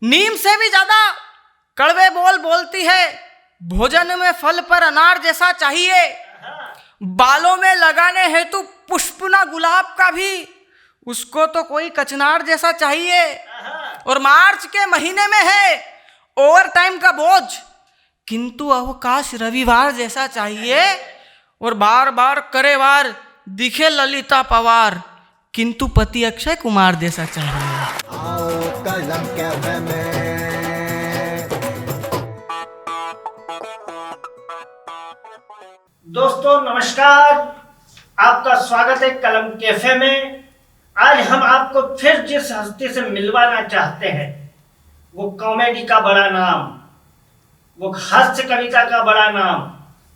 नीम से भी ज्यादा कड़वे बोल बोलती है, भोजन में फल पर अनार जैसा चाहिए, बालों में लगाने हेतु पुष्प ना गुलाब का भी, उसको तो कोई कचनार जैसा चाहिए। और मार्च के महीने में है ओवर टाइम का बोझ, किंतु अवकाश रविवार जैसा चाहिए। और बार बार करे वार दिखे ललिता पवार, किंतु पति अक्षय कुमार जैसा चाहिए। आओ कलम कैफे में। दोस्तों नमस्कार, आपका स्वागत है कलम कैफे में। आज हम आपको फिर जिस हस्ती से मिलवाना चाहते हैं, वो कॉमेडी का बड़ा नाम, वो हास्य कविता का बड़ा नाम,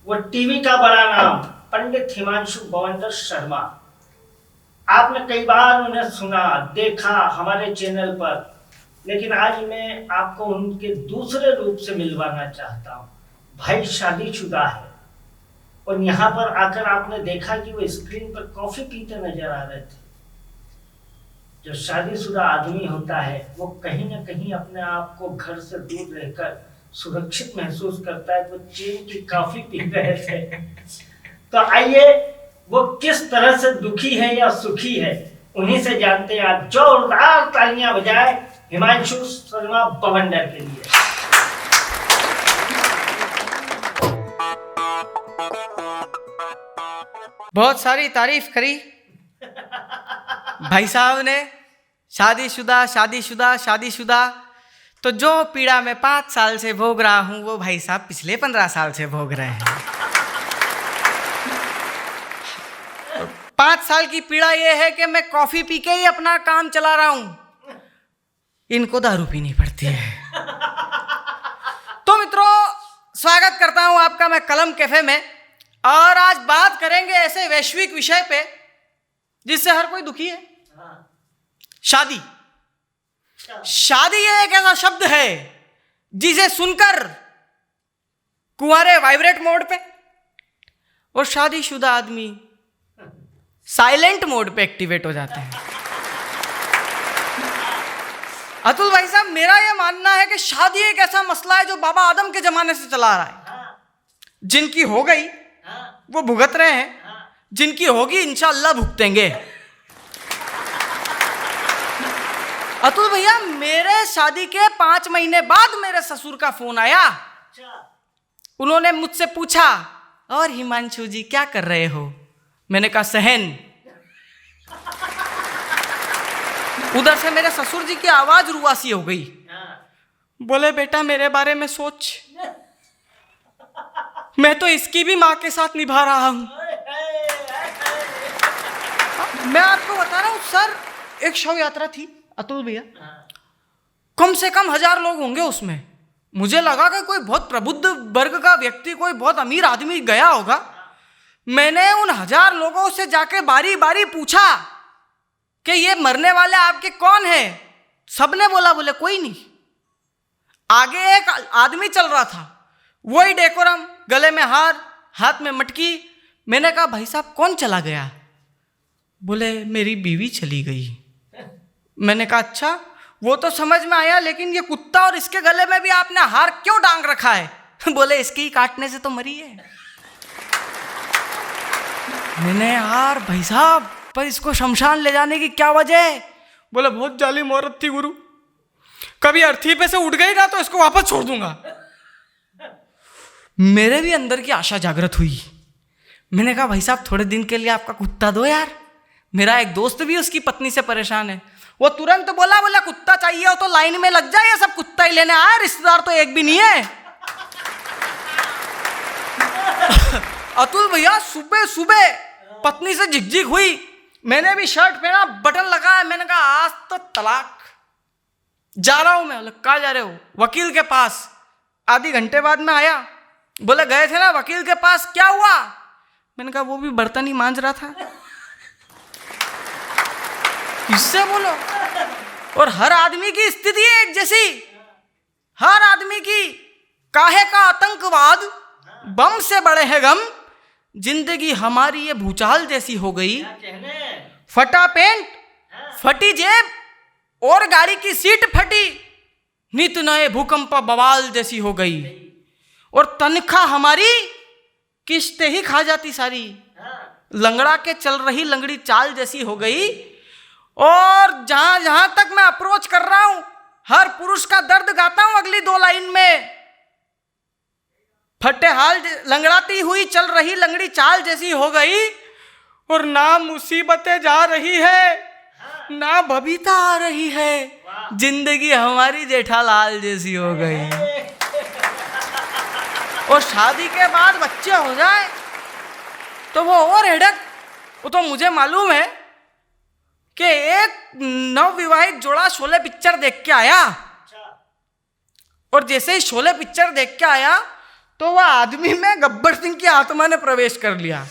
वो टीवी का बड़ा नाम, पंडित हिमांशु बवंडर शर्मा। आपने कई बार उन्हें सुना, देखा हमारे चैनल पर, लेकिन आज मैं आपको उनके दूसरे रूप से मिलवाना चाहता हूँ। भाई शादीशुदा है और यहाँ पर आकर आपने देखा कि वो स्क्रीन पर कॉफी पीते नजर आ रहे थे। जो शादीशुदा आदमी होता है वो कहीं ना कहीं अपने आप को घर से दूर रहकर सुरक्षित महसूस करता है। वो चैन की कॉफी पी रहे थे। तो आइए वो किस तरह से दुखी है या सुखी है, उन्हीं से जानते हैं। आप जोरदार तालियां बजाए हिमांशु शर्मा बवंडर के लिए। बहुत सारी तारीफ करी भाई साहब ने, शादीशुदा शादीशुदा शादीशुदा। तो जो पीड़ा मैं 5 साल से भोग रहा हूं, वो भाई साहब पिछले 15 साल से भोग रहे हैं। 5 साल की पीड़ा ये है कि मैं कॉफी पी के ही अपना काम चला रहा हूं, इनको दारू पीनी पड़ती है। तो मित्रों, स्वागत करता हूं आपका मैं कलम कैफे में। और आज बात करेंगे ऐसे वैश्विक विषय पे जिससे हर कोई दुखी है, शादी। शादी ये एक ऐसा शब्द है जिसे सुनकर कुंवारे वाइब्रेट मोड पे और शादीशुदा आदमी साइलेंट मोड पे एक्टिवेट हो जाते हैं। अतुल भाई साहब, मेरा यह मानना है कि शादी एक ऐसा मसला है जो बाबा आदम के जमाने से चला आ रहा है। जिनकी हो गई वो भुगत रहे हैं, जिनकी होगी इंशाअल्लाह भुगतेंगे। अतुल भैया, मेरे शादी के 5 महीने बाद मेरे ससुर का फोन आया। उन्होंने मुझसे पूछा, और हिमांशु जी क्या कर रहे हो? मैंने कहा सहन। उधर से मेरे ससुर जी की आवाज रुआसी हो गई। बोले बेटा मेरे बारे में सोच, मैं तो इसकी भी मां के साथ निभा रहा हूं। मैं आपको बता रहा हूं सर, एक शव यात्रा थी अतुल भैया, कम से कम 1000 लोग होंगे उसमें। मुझे लगा कि कोई बहुत प्रबुद्ध वर्ग का व्यक्ति, कोई बहुत अमीर आदमी गया होगा। मैंने उन 1000 लोगों से जाके बारी बारी पूछा कि ये मरने वाले आपके कौन है? सबने बोले कोई नहीं। आगे एक आदमी चल रहा था, वही डेकोरम, गले में हार, हाथ में मटकी। मैंने कहा भाई साहब कौन चला गया? बोले मेरी बीवी चली गई। मैंने कहा अच्छा, वो तो समझ में आया, लेकिन ये कुत्ता और इसके गले में भी आपने हार क्यों डांग रखा है? बोले इसके ही काटने से तो मरी है। मैंने यार भाई साहब, पर इसको शमशान ले जाने की क्या वजह है? बोले बहुत जालिम औरत थी गुरु, कभी अर्थी पे से उठ गई ना तो इसको वापस छोड़ दूंगा। मेरे भी अंदर की आशा जागृत हुई। मैंने कहा भाई साहब थोड़े दिन के लिए आपका कुत्ता दो यार। मेरा एक दोस्त भी उसकी पत्नी से परेशान है। वो तुरंत बोला कुत्ता चाहिए हो तो लाइन में लग जाए, सब कुत्ता ही लेने आया, रिश्तेदार तो एक भी नहीं है। अतुल भैया सुबह सुबह पत्नी से झिकझिक हुई। मैंने भी शर्ट पहना, बटन लगाया। मैंने कहा आज तो तलाक। जा रहा हूं मैं। कहाँ जा रहे हो? वकील के पास। आधी घंटे बाद में आया। बोले गए थे ना वकील के पास, क्या हुआ? मैंने कहा वो भी बर्तन ही मांज रहा था। किससे बोलो? और हर आदमी की स्थिति एक जैसी, हर आदमी की। काहे का आतंकवाद, बम से बड़े हैं गम, जिंदगी हमारी ये भूचाल जैसी हो गई। फटा पेंट, फटी जेब और गाड़ी की सीट फटी, नित नए भूकंप बवाल जैसी हो गई, और तनख्वाह हमारी किस्तें ही खा जाती सारी। लंगड़ा के चल रही लंगड़ी चाल जैसी हो गई। और जहां जहां तक मैं अप्रोच कर रहा हूं, हर पुरुष का दर्द गाता हूं अगली 2 लाइन में। फटे हाल लंगड़ाती हुई चल रही लंगड़ी चाल जैसी हो गई, और ना मुसीबतें जा रही है ना बबीता आ रही है, जिंदगी हमारी जेठालाल जैसी हो गई। और शादी के बाद बच्चे हो जाए तो वो और हेडक। वो तो मुझे मालूम है कि एक नवविवाहित जोड़ा शोले पिक्चर देख के आया, और जैसे ही शोले पिक्चर देख के आया तो वह आदमी में गब्बर सिंह की आत्मा ने प्रवेश कर लिया,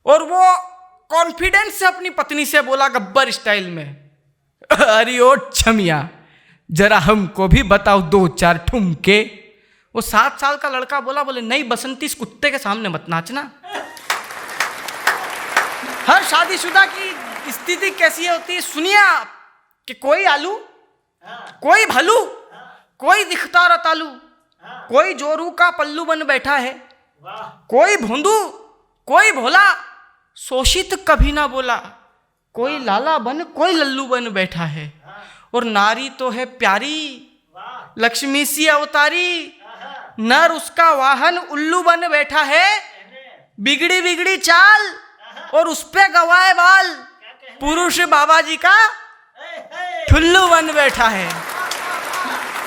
और वो कॉन्फिडेंस से अपनी पत्नी से बोला गब्बर स्टाइल में, अरे ओ छमिया जरा हमको भी बताओ 2-4 ठुमके। वो 7 साल का लड़का बोले नहीं बसंती, इस कुत्ते के सामने मत नाचना। हर शादीशुदा की स्थिति कैसी होती है सुनिए आप, कि कोई आलू, कोई भलू, कोई दिखता रतालू, कोई जोरू का पल्लू बन बैठा है, कोई भोंदू, कोई भोला, शोषित कभी ना बोला, कोई लाला बन कोई लल्लू बन बैठा है। और नारी तो है प्यारी, लक्ष्मी सी अवतारी, नर उसका वाहन उल्लू बन बैठा है, बिगड़ी बिगड़ी चाल और उस पे गवाए बाल, पुरुष बाबा जी का ठुल्लू बन बैठा है।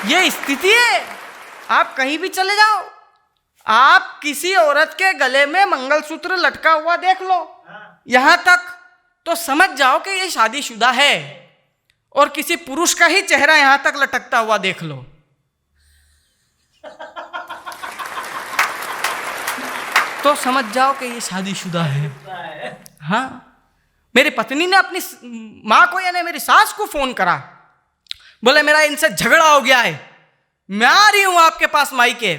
ये स्थिति है। आप कहीं भी चले जाओ, आप किसी औरत के गले में मंगलसूत्र लटका हुआ देख लो, यहां तक तो समझ जाओ कि ये शादीशुदा है। और किसी पुरुष का ही चेहरा यहां तक लटकता हुआ देख लो, तो समझ जाओ कि ये शादीशुदा है। हाँ, मेरी पत्नी ने अपनी माँ को यानी मेरी सास को फोन करा, बोले मेरा इनसे झगड़ा हो गया है, मैं आ रही हूं आपके पास मायके।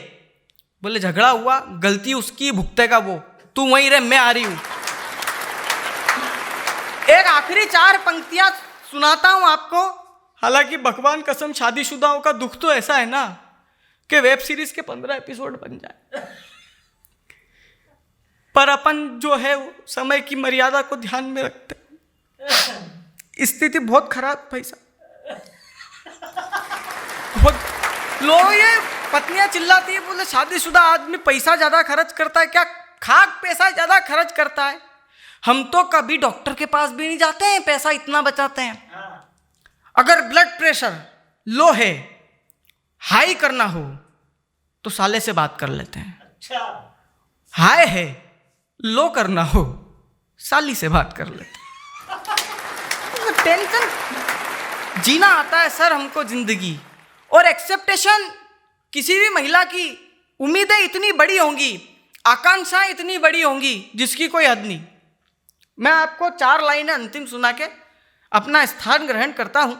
बोले झगड़ा हुआ, गलती उसकी, भुगतेगा वो, तू वहीं रह, मैं आ रही हूं। एक आखिरी 4 पंक्तियां सुनाता हूं आपको। हालांकि भगवान कसम शादीशुदाओं का दुख तो ऐसा है ना कि वेब सीरीज के 15 एपिसोड बन जाए, पर अपन जो है समय की मर्यादा को ध्यान में रखते हैं। स्थिति बहुत खराब भाई साहब, बहुत लोग, ये पत्नियां चिल्लाती है, बोले शादीशुदा आदमी पैसा ज्यादा खर्च करता है क्या? खाक पैसा ज्यादा खर्च करता है। हम तो कभी डॉक्टर के पास भी नहीं जाते हैं, पैसा इतना बचाते हैं। अगर ब्लड प्रेशर लो है, हाई करना हो तो साले से बात कर लेते हैं। अच्छा, हाई है, लो करना हो साली से बात कर लेते हैं। टेंशन जीना आता है सर हमको जिंदगी, और एक्सेप्टेशन किसी भी महिला की, उम्मीदें इतनी बड़ी होंगी, आकांक्षाएं इतनी बड़ी होंगी जिसकी कोई हद नहीं। मैं आपको 4 लाइनें अंतिम सुना के अपना स्थान ग्रहण करता हूं।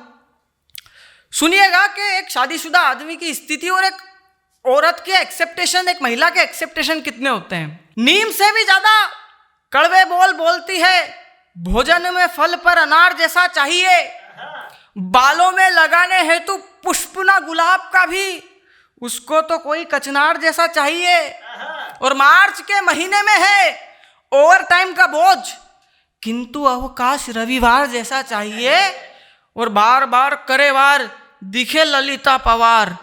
सुनिएगा कि एक शादीशुदा आदमी की स्थिति और एक औरत के एक्सेप्टेशन, एक महिला के एक्सेप्टेशन कितने होते हैं। नीम से भी ज्यादा कड़वे बोल बोलती है, भोजन में फल पर अनार जैसा चाहिए, बालों में लगाने हेतु पुष्प ना गुलाब का भी, उसको तो कोई कचनार जैसा चाहिए। और मार्च के महीने में है ओवर टाइम का बोझ, किंतु अवकाश रविवार जैसा चाहिए। और बार बार करे वार, दिखे ललिता पवार,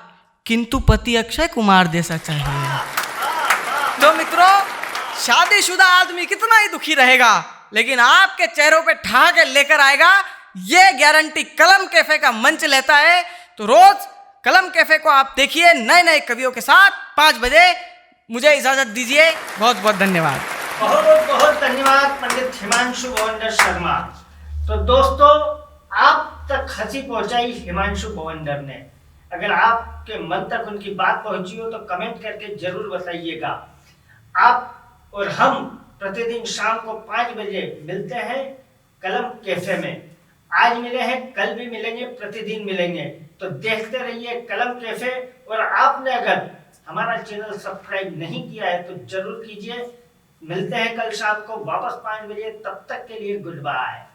किंतु पति अक्षय कुमार जैसा चाहिए। तो मित्रों, शादीशुदा आदमी कितना ही दुखी रहेगा, लेकिन आपके चेहरों पे ठा के लेकर आएगा, ये गारंटी कलम कैफे का मंच लेता है। तो रोज कलम कैफे को आप देखिए नए नए कवियों के साथ 5 बजे। मुझे इजाजत दीजिए, बहुत बहुत धन्यवाद। बहुत बहुत धन्यवाद पंडित हिमांशु भवंडर शर्मा। तो दोस्तों, आप तक हंसी पहुंचाई हिमांशु भवंडर ने। अगर आपके मन तक उनकी बात पहुंची हो तो कमेंट करके जरूर बताइएगा। आप और हम प्रतिदिन शाम को 5 बजे मिलते हैं कलम कैफे में। आज मिले हैं, कल भी मिलेंगे, प्रतिदिन मिलेंगे। तो देखते रहिए कलम कैफे। और आपने अगर हमारा चैनल सब्सक्राइब नहीं किया है तो जरूर कीजिए। मिलते हैं कल शाम को वापस 5 बजे। तब तक के लिए गुड बाय।